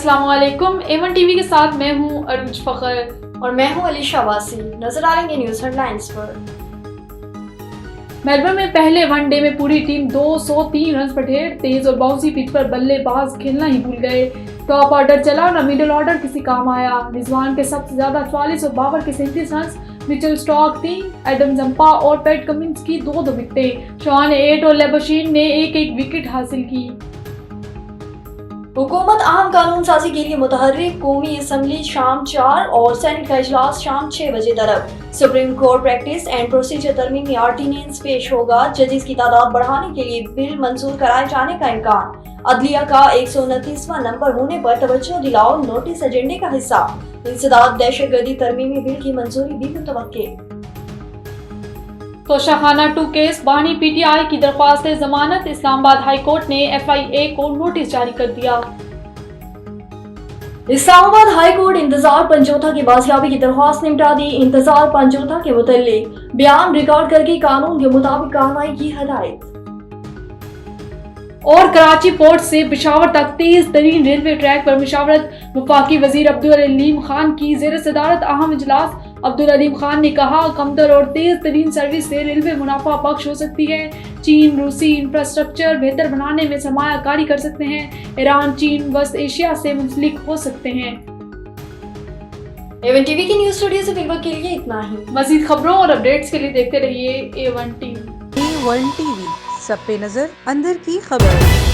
अस्सलाम वालेकुम। Avon TV के साथ मैं हूं अरूज फखर और मैं हूं अलीशा वासी। नजर डालेंगे न्यूज हेडलाइंस पर। मेलबर्न में पहले वनडे में पूरी टीम 203 रन पर ढेर। तेज और बाउंसी पिच पर बल्लेबाज खेलना ही भूल गए। टॉप ऑर्डर चला न मिडिल ऑर्डर किसी काम आया। रिजवान के सबसे ज्यादा 44 और बाबर के 37 run. Mitchell stock 3, Adam Zampa और पैट कमिंस की 2 विकेटें। शॉन 8 और लेबशीन ने 1 विकेट हासिल की। हुकूमत अहम कानून साजी के लिए मुतहर्रिक। कौमी असम्बली शाम 4 और सेनेट का इजलास शाम 6 बजे तलब। Supreme Court practice and procedure तरमीमी ऑर्डिनेंस पेश होगा। जजेस की तादाद बढ़ाने के लिए बिल मंजूर कराए जाने का इम्कान। अदलिया का 129वां नंबर होने पर तवज्जो दिलाओ नोटिस एजेंडे का हिस्सा। इंसदाद दहशतगर्दी तरमीमी बिल की मंजूरी भी मुतवक्के। तोशाखाना 2 केस बानी पीटीआई की दरख्वास्त जमानत। इस्लामाबाद हाई कोर्ट ने FIA को नोटिस जारी कर दिया। इस्लामाबाद हाई कोर्ट इंतजार पंजोथा की बाजियाबी की दरख्वास्त निपटा दी। इंतजार पंजोथा के मुतल्लिक बयान रिकॉर्ड करके कानून के मुताबिक कार्रवाई की हदायत। और कराची पोर्ट से पेशावर तक तेज तरीन रेलवे ट्रैक पर मुशावरत। वफाकी वजीर अब्दुल अलीम खान की जेर सदारत अहम इजलास। अब्दुल अलीम खान ने कहा, कमतर और तेज तरीन सर्विस से रेलवे मुनाफा बख्श हो सकती है। चीन रूसी इंफ्रास्ट्रक्चर बेहतर बनाने में सरमायाकारी कर सकते हैं। ईरान चीन वेस्ट एशिया से मुंसलिक हो सकते हैं। एवन टीवी की न्यूज स्टूडियो से फिलहाल के लिए इतना ही। मजीद खबरों और अपडेट्स के लिए देखते रहिए A1 टीवी। A1 टीवी, सब पे नजर, अंदर की खबर।